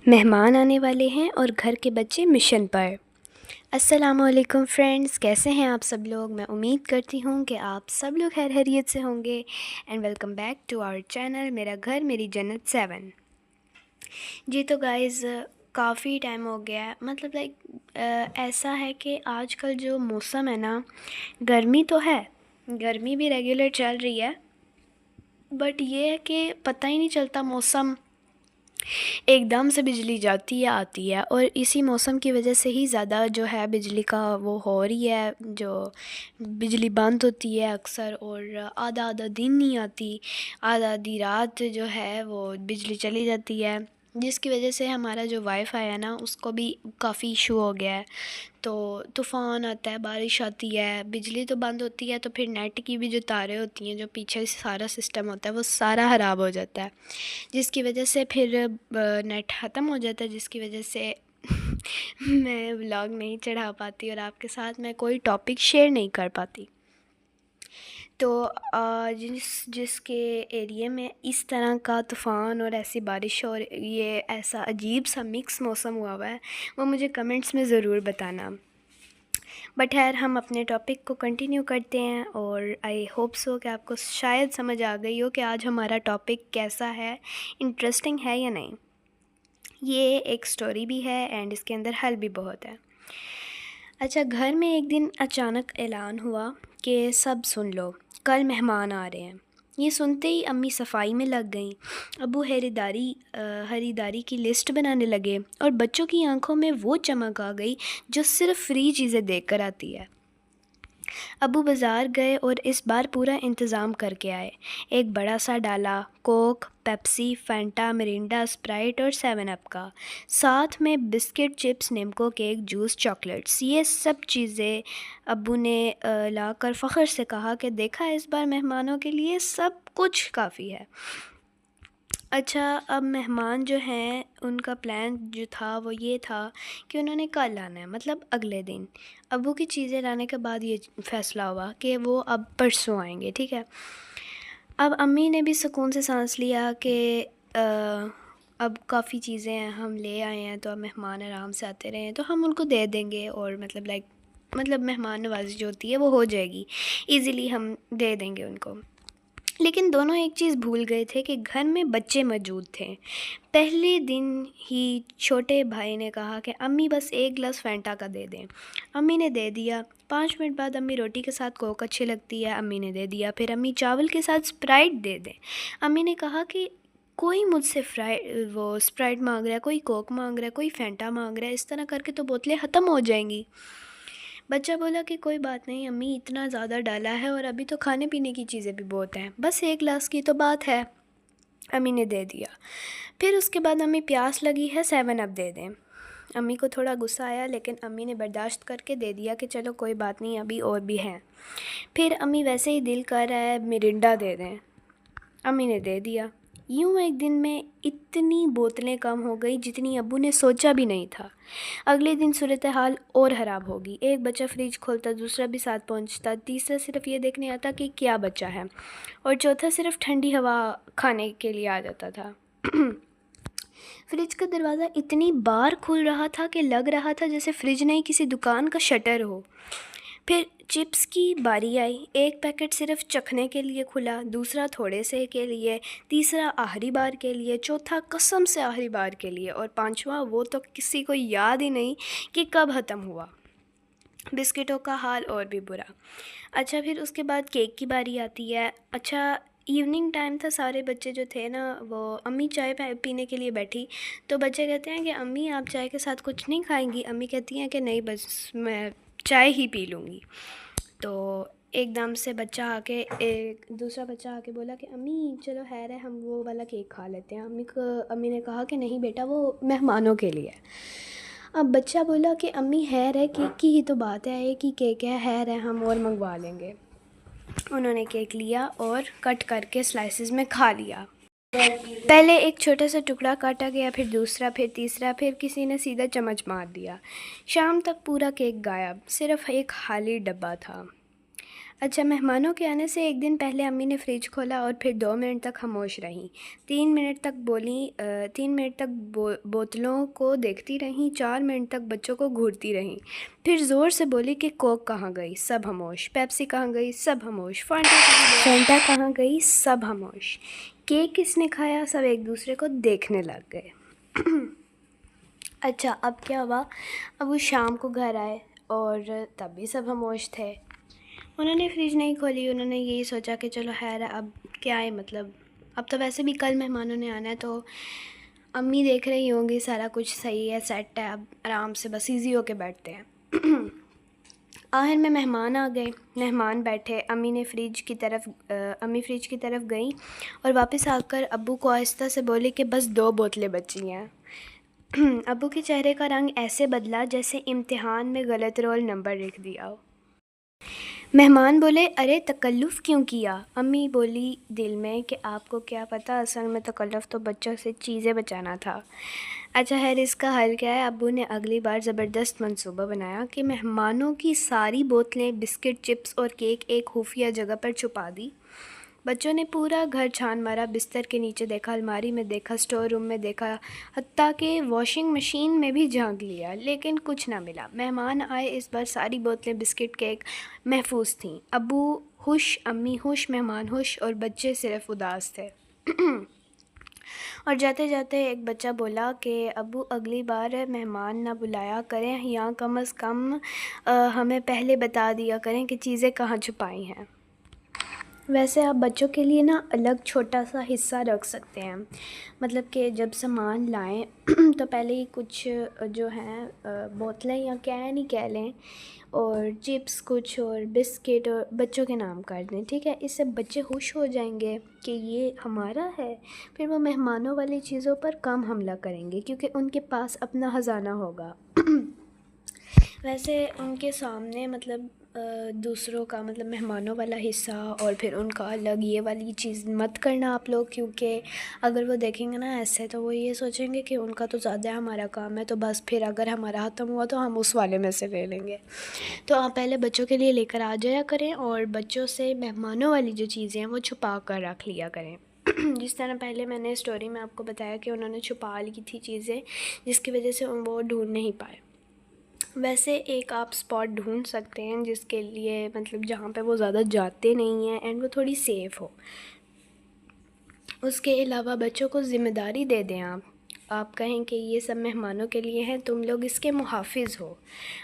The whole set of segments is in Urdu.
مہمان آنے والے ہیں اور گھر کے بچے مشن پر۔ السلام علیکم فرینڈز، کیسے ہیں آپ سب لوگ؟ میں امید کرتی ہوں کہ آپ سب لوگ خیر خیریت سے ہوں گے and welcome back to our channel میرا گھر میری جنت 7۔ جی تو گائز کافی ٹائم ہو گیا ہے، مطلب ایسا ہے کہ آج کل جو موسم ہے نا، گرمی تو ہے، گرمی بھی ریگولر چل رہی ہے، بٹ یہ ہے کہ پتہ ہی نہیں چلتا موسم ایک دم سے بجلی جاتی ہے آتی ہے، اور اسی موسم کی وجہ سے ہی زیادہ جو ہے بجلی کا وہ ہو رہی ہے، جو بجلی بند ہوتی ہے اکثر، اور آدھا آدھا دن نہیں آتی، آدھا آدھی رات جو ہے وہ بجلی چلی جاتی ہے، جس کی وجہ سے ہمارا جو وائی فائی ہے نا اس کو بھی کافی ایشو ہو گیا ہے۔ تو طوفان آتا ہے، بارش آتی ہے، بجلی تو بند ہوتی ہے، تو پھر نیٹ کی بھی جو تاریں ہوتی ہیں، جو پیچھے سارا سسٹم ہوتا ہے وہ سارا خراب ہو جاتا ہے، جس کی وجہ سے پھر نیٹ ختم ہو جاتا ہے، جس کی وجہ سے میں ولاگ نہیں چڑھا پاتی اور آپ کے ساتھ میں کوئی ٹاپک شیئر نہیں کر پاتی۔ تو جس کے ایریے میں اس طرح کا طوفان اور ایسی بارش اور یہ ایسا عجیب سا مکس موسم ہوا ہے، وہ مجھے کمنٹس میں ضرور بتانا۔ بٹ خیر، ہم اپنے ٹاپک کو کنٹینیو کرتے ہیں، اور آئی ہوپ سو کہ آپ کو شاید سمجھ آ گئی ہو کہ آج ہمارا ٹاپک کیسا ہے، انٹرسٹنگ ہے یا نہیں۔ یہ ایک سٹوری بھی ہے اینڈ اس کے اندر حل بھی بہت ہے۔ اچھا، گھر میں ایک دن اچانک اعلان ہوا کہ سب سن لو، کل مہمان آ رہے ہیں۔ یہ سنتے ہی امی صفائی میں لگ گئیں، ابو خریداری کی لسٹ بنانے لگے، اور بچوں کی آنکھوں میں وہ چمک آ گئی جو صرف فری چیزیں دیکھ کر آتی ہے۔ ابو بازار گئے اور اس بار پورا انتظام کر کے آئے۔ ایک بڑا سا ڈالا Coke, Pepsi, Fanta, Mirinda, Sprite اور 7 اپ کا، ساتھ میں بسکٹ، چپس، نیمکو کیک، جوس، چاکلیٹس۔ یہ سب چیزیں ابو نے لا کر فخر سے کہا کہ دیکھا، اس بار مہمانوں کے لیے سب کچھ کافی ہے۔ اچھا، اب مہمان جو ہیں ان کا پلان جو تھا وہ یہ تھا کہ انہوں نے کل آنا ہے، مطلب اگلے دن۔ ابو کی چیزیں لانے کے بعد یہ فیصلہ ہوا کہ وہ اب پرسوں آئیں گے، ٹھیک ہے۔ اب امی نے بھی سکون سے سانس لیا کہ اب کافی چیزیں ہیں، ہم لے آئے ہیں، تو اب مہمان آرام سے آتے رہے ہیں تو ہم ان کو دے دیں گے، اور مطلب مہمان نوازی جو ہوتی ہے وہ ہو جائے گی، ایزیلی ہم دے دیں گے ان کو۔ لیکن دونوں ایک چیز بھول گئے تھے کہ گھر میں بچے موجود تھے۔ پہلے دن ہی چھوٹے بھائی نے کہا کہ امی بس ایک گلاس فینٹا کا دے دیں۔ امی نے دے دیا۔ 5 منٹ بعد امی روٹی کے ساتھ کوک اچھی لگتی ہے، امی نے دے دیا۔ پھر امی چاول کے ساتھ اسپرائٹ دے دیں۔ امی نے کہا کہ کوئی مجھ سے اسپرائٹ مانگ رہا ہے، کوئی کوک مانگ رہا ہے، کوئی فینٹا مانگ رہا ہے، اس طرح کر کے تو بوتلیں ختم ہو جائیں گی۔ بچہ بولا کہ کوئی بات نہیں امی، اتنا زیادہ ڈالا ہے اور ابھی تو کھانے پینے کی چیزیں بھی بہت ہیں، بس ایک گلاس کی تو بات ہے۔ امی نے دے دیا۔ پھر اس کے بعد امی پیاس لگی ہے، 7 اپ دے دیں۔ امی کو تھوڑا غصہ آیا، لیکن امی نے برداشت کر کے دے دیا کہ چلو کوئی بات نہیں، ابھی اور بھی ہیں۔ پھر امی ویسے ہی دل کر رہا ہے مرینڈا دے دیں، امی نے دے دیا۔ یوں ایک دن میں اتنی بوتلیں کم ہو گئی جتنی ابو نے سوچا بھی نہیں تھا۔ اگلے دن صورتحال اور خراب ہوگی۔ ایک بچہ فریج کھولتا، دوسرا بھی ساتھ پہنچتا، تیسرا صرف یہ دیکھنے آتا کہ کیا بچا ہے، اور چوتھا صرف ٹھنڈی ہوا کھانے کے لیے آ جاتا تھا۔ فریج کا دروازہ اتنی بار کھل رہا تھا کہ لگ رہا تھا جیسے فریج نہیں کسی دکان کا شٹر ہو۔ پھر چپس کی باری آئی۔ ایک پیکٹ صرف چکھنے کے لیے کھلا، دوسرا تھوڑے سے کے لیے، تیسرا آخری بار کے لیے، چوتھا قسم سے آخری بار کے لیے، اور پانچواں وہ تو کسی کو یاد ہی نہیں کہ کب ختم ہوا۔ بسکٹوں کا حال اور بھی برا۔ اچھا، پھر اس کے بعد کیک کی باری آتی ہے۔ اچھا، ایوننگ ٹائم تھا، سارے بچے جو تھے نا وہ امی چائے پینے کے لیے بیٹھی، تو بچے کہتے ہیں کہ امی آپ چائے کے ساتھ کچھ نہیں کھائیں گی؟ امی کہتی ہیں کہ نہیں، بس میں چائے ہی پی لوں گی۔ تو ایک دم سے دوسرا بچہ آ کے بولا کہ امی چلو خیر ہے، ہم وہ والا کیک کھا لیتے ہیں۔ امی نے کہا کہ نہیں بیٹا، وہ مہمانوں کے لیے ہے۔ اب بچہ بولا کہ امی خیر ہے، کیک کی ہی تو بات ہے، ایک ہی کیک ہے، خیر ہے ہم اور منگوا لیں گے۔ انہوں نے کیک لیا اور کٹ کر کے سلائسز میں کھا لیا۔ پہلے ایک چھوٹا سا ٹکڑا کاٹا گیا، پھر دوسرا، پھر تیسرا، پھر کسی نے سیدھا چمچ مار دیا۔ شام تک پورا کیک غائب، صرف ایک خالی ڈبہ تھا۔ اچھا، مہمانوں کے آنے سے ایک دن پہلے امی نے فریج کھولا اور پھر 2 منٹ تک خاموش رہیں۔ 3 منٹ تک بوتلوں کو دیکھتی رہیں، 4 منٹ تک بچوں کو گھورتی رہیں، پھر زور سے بولی کہ کوک کہاں گئی؟ سب خاموش۔ پیپسی کہاں گئی؟ سب خاموش۔ فانٹا کہاں گئی؟ سب خاموش۔ کیک کس نے کھایا؟ سب ایک دوسرے کو دیکھنے لگ گئے۔ اچھا، اب کیا ہوا؟ اب وہ شام کو گھر آئے اور تب بھی سب خاموش تھے۔ انہوں نے فریج نہیں کھولی، انہوں نے یہی سوچا کہ چلو خیر اب کیا ہے، مطلب اب تو ویسے بھی کل مہمانوں نے آنا ہے، تو امی دیکھ رہی ہوں گی سارا کچھ صحیح ہے، سیٹ ہے، اب آرام سے بس ایزی ہو کے بیٹھتے ہیں۔ آخر میں مہمان آ گئے، مہمان بیٹھے، امی فریج کی طرف گئیں اور واپس آ کر ابو کو آہستہ سے بولے کہ بس 2 بوتلیں بچی ہیں۔ ابو کے چہرے کا رنگ ایسے بدلا جیسے امتحان میں غلط رول نمبر لکھ دیا ہو۔ مہمان بولے، ارے تکلف کیوں کیا؟ امی بولی دل میں کہ آپ کو کیا پتہ، اصل میں تکلف تو بچوں سے چیزیں بچانا تھا۔ اچھا خیر، اس کا حل کیا ہے؟ ابو نے اگلی بار زبردست منصوبہ بنایا کہ مہمانوں کی ساری بوتلیں، بسکٹ، چپس اور کیک ایک خفیہ جگہ پر چھپا دی۔ بچوں نے پورا گھر چھان مارا، بستر کے نیچے دیکھا، الماری میں دیکھا، اسٹور روم میں دیکھا، حتیٰ کہ واشنگ مشین میں بھی جھانک لیا، لیکن کچھ نہ ملا۔ مہمان آئے، اس بار ساری بوتلیں، بسکٹ، کیک محفوظ تھیں۔ ابو خوش، امی خوش، مہمان خوش اور بچے صرف اداس تھے۔ اور جاتے جاتے ایک بچہ بولا کہ ابو اگلی بار مہمان نہ بلایا کریں یا کم از کم ہمیں پہلے بتا دیا کریں کہ چیزیں کہاں چھپائی ہیں۔ ویسے آپ بچوں کے لیے نا الگ چھوٹا سا حصہ رکھ سکتے ہیں، مطلب کہ جب سامان لائیں تو پہلے ہی کچھ جو ہیں بوتلیں یا کین ہی کہہ لیں، اور چپس کچھ اور بسکٹ اور بچوں کے نام کر دیں، ٹھیک ہے؟ اس سے بچے خوش ہو جائیں گے کہ یہ ہمارا ہے، پھر وہ مہمانوں والی چیزوں پر کم حملہ کریں گے کیونکہ ان کے پاس اپنا خزانہ ہوگا۔ ویسے ان کے سامنے مطلب دوسروں کا مطلب مہمانوں والا حصہ اور پھر ان کا الگ یہ والی چیز مت کرنا آپ لوگ، کیونکہ اگر وہ دیکھیں گے نا ایسے تو وہ یہ سوچیں گے کہ ان کا تو زیادہ ہمارا کام ہے، تو بس پھر اگر ہمارا ختم ہوا تو ہم اس والے میں سے لے لیں گے۔ تو آپ پہلے بچوں کے لیے لے کر آ جایا کریں اور بچوں سے مہمانوں والی جو چیزیں ہیں وہ چھپا کر رکھ لیا کریں۔ جس طرح پہلے میں نے اسٹوری میں آپ کو بتایا کہ انہوں نے چھپا لی تھی چیزیں، جس کی وجہ سے وہ ڈھونڈ نہیں پائے۔ ویسے ایک آپ اسپاٹ ڈھونڈ سکتے ہیں جس کے لیے مطلب جہاں پہ وہ زیادہ جاتے نہیں ہیں اینڈ وہ تھوڑی سیف ہو۔ اس کے علاوہ بچوں کو ذمہ داری دے دیں آپ کہیں کہ یہ سب مہمانوں کے لیے ہیں، تم لوگ اس کے محافظ ہو۔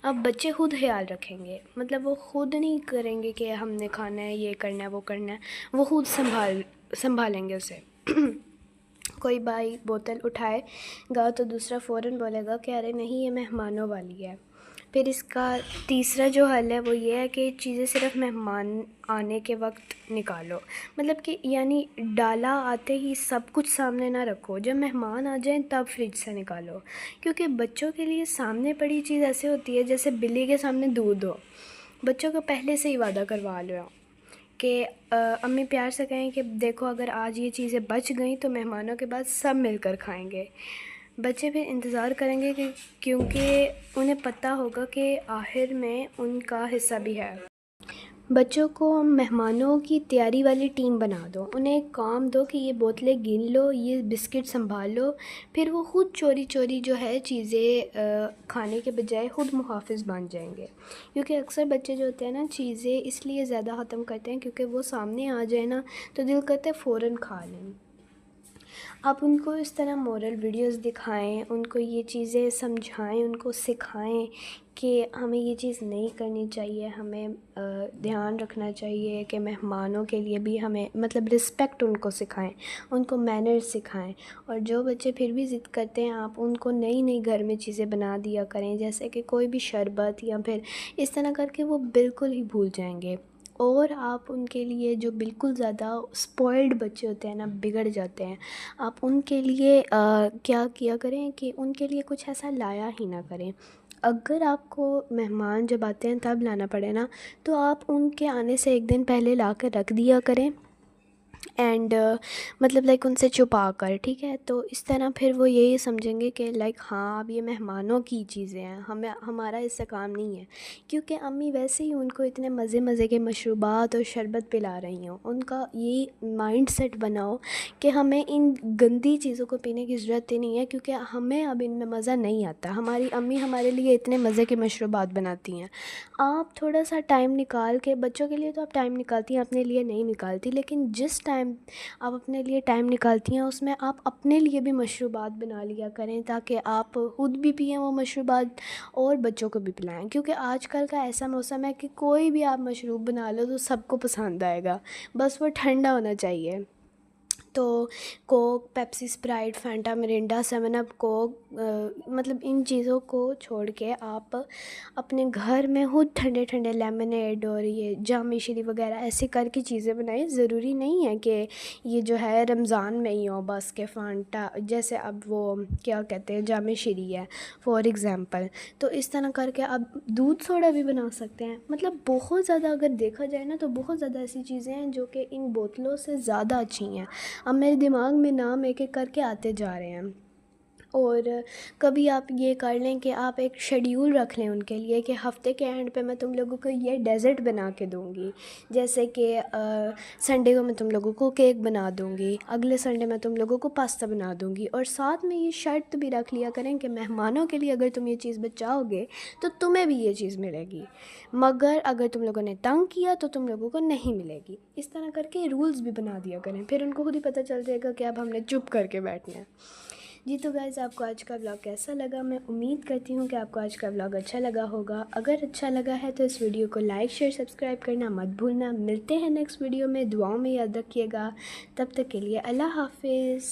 اب بچے خود خیال رکھیں گے، مطلب وہ خود نہیں کریں گے کہ ہم نے کھانا ہے، یہ کرنا ہے، وہ کرنا ہے، وہ خود سنبھالیں گے اسے۔ کوئی بھائی بوتل اٹھائے گا تو دوسرا فوراً بولے گا کہ ارے نہیں، یہ مہمانوں والی ہے۔ پھر اس کا تیسرا جو حل ہے وہ یہ ہے کہ چیزیں صرف مہمان آنے کے وقت نکالو، مطلب کہ یعنی ڈالا آتے ہی سب کچھ سامنے نہ رکھو، جب مہمان آ جائیں تب فریج سے نکالو، کیونکہ بچوں کے لیے سامنے پڑی چیز ایسے ہوتی ہے جیسے بلی کے سامنے دودھ ہو۔ بچوں کو پہلے سے ہی وعدہ کروا لو کہ امی پیار سے کہیں کہ دیکھو اگر آج یہ چیزیں بچ گئیں تو مہمانوں کے بعد سب مل کر کھائیں گے۔ بچے پھر انتظار کریں گے کیونکہ انہیں پتہ ہوگا کہ آخر میں ان کا حصہ بھی ہے۔ بچوں کو مہمانوں کی تیاری والی ٹیم بنا دو، انہیں ایک کام دو کہ یہ بوتلیں گن لو، یہ بسکٹ سنبھال لو، پھر وہ خود چوری چوری جو ہے چیزیں کھانے کے بجائے خود محافظ بن جائیں گے، کیونکہ اکثر بچے جو ہوتے ہیں نا چیزیں اس لیے زیادہ ختم کرتے ہیں کیونکہ وہ سامنے آ جائے نا تو دل کرتے فوراً کھا لیں۔ آپ ان کو اس طرح مورل ویڈیوز دکھائیں، ان کو یہ چیزیں سمجھائیں، ان کو سکھائیں کہ ہمیں یہ چیز نہیں کرنی چاہیے، ہمیں دھیان رکھنا چاہیے کہ مہمانوں کے لیے بھی ہمیں مطلب رسپیکٹ ان کو سکھائیں، ان کو مینرز سکھائیں۔ اور جو بچے پھر بھی ضد کرتے ہیں آپ ان کو نئی نئی گھر میں چیزیں بنا دیا کریں، جیسے کہ کوئی بھی شربت یا پھر اس طرح کر کے وہ بالکل ہی بھول جائیں گے۔ اور آپ ان کے لیے جو بالکل زیادہ اسپوائلڈ بچے ہوتے ہیں نا، بگڑ جاتے ہیں، آپ ان کے لیے کیا کیا کریں کہ ان کے لیے کچھ ایسا لایا ہی نہ کریں۔ اگر آپ کو مہمان جب آتے ہیں تب لانا پڑے نا تو آپ ان کے آنے سے ایک دن پہلے لا کر رکھ دیا کریں، اینڈ مطلب لائک ان سے چھپا کر، ٹھیک ہے. تو اس طرح پھر وہ یہی سمجھیں گے کہ لائک ہاں اب یہ مہمانوں کی چیزیں ہیں، ہمارا اس سے کام نہیں ہے. کیونکہ امی ویسے ہی ان کو اتنے مزے مزے کے مشروبات اور شربت پلا رہی ہوں. ان کا یہی مائنڈ سیٹ بناؤ کہ ہمیں ان گندی چیزوں کو پینے کی ضرورت ہی نہیں ہے، کیونکہ ہمیں اب ان میں مزہ نہیں آتا. ہماری امی ہمارے لیے اتنے مزے کے مشروبات بناتی ہیں. آپ تھوڑا سا ٹائم نکال کے، بچوں کے لیے تو آپ ٹائم نکالتی ہیں، اپنے لیے نہیں نکالتی، لیکن جس ٹائم آپ اپنے لیے ٹائم نکالتی ہیں اس میں آپ اپنے لیے بھی مشروبات بنا لیا کریں، تاکہ آپ خود بھی پئیں وہ مشروبات اور بچوں کو بھی پلائیں. کیونکہ آج کل کا ایسا موسم ہے کہ کوئی بھی آپ مشروب بنا لو تو سب کو پسند آئے گا، بس وہ ٹھنڈا ہونا چاہیے. تو کوک، پیپسی، اسپرائٹ، فینٹا، مرنڈا، 7 اپ، کوک، مطلب ان چیزوں کو چھوڑ کے آپ اپنے گھر میں خود ٹھنڈے ٹھنڈے لیمنیڈ اور یہ جام شیری وغیرہ ایسے کر کے چیزیں بنائیں. ضروری نہیں ہے کہ یہ جو ہے رمضان میں ہی ہو بس کہ فانٹا، جیسے اب وہ کیا کہتے ہیں جام شیری ہے فار ایگزامپل. تو اس طرح کر کے آپ دودھ سوڈا بھی بنا سکتے ہیں. مطلب بہت زیادہ اگر دیکھا جائے نا تو بہت زیادہ ایسی چیزیں ہیں جو کہ ان بوتلوں سے زیادہ اچھی ہیں. اب میرے دماغ میں نام ایک ایک کر کے آتے جا رہے ہیں. اور کبھی آپ یہ کر لیں کہ آپ ایک شیڈیول رکھ لیں ان کے لیے کہ ہفتے کے اینڈ پہ میں تم لوگوں کو یہ ڈیزرٹ بنا کے دوں گی. جیسے کہ سنڈے کو میں تم لوگوں کو کیک بنا دوں گی، اگلے سنڈے میں تم لوگوں کو پاستا بنا دوں گی. اور ساتھ میں یہ شرط بھی رکھ لیا کریں کہ مہمانوں کے لیے اگر تم یہ چیز بچاؤ گے تو تمہیں بھی یہ چیز ملے گی، مگر اگر تم لوگوں نے تنگ کیا تو تم لوگوں کو نہیں ملے گی. اس طرح کر کے رولز بھی بنا دیا کریں، پھر ان کو خود ہی پتہ چل جائے گا کہ اب ہم نے چپ کر کے بیٹھنا ہے. جی تو گائز، آپ کو آج کا ولاگ کیسا لگا؟ میں امید کرتی ہوں کہ آپ کو آج کا ولاگ اچھا لگا ہوگا. اگر اچھا لگا ہے تو اس ویڈیو کو لائک، شیئر، سبسکرائب کرنا مت بھولنا. ملتے ہیں نیکسٹ ویڈیو میں، دعاؤں میں یاد رکھیے گا. تب تک کے لیے اللہ حافظ.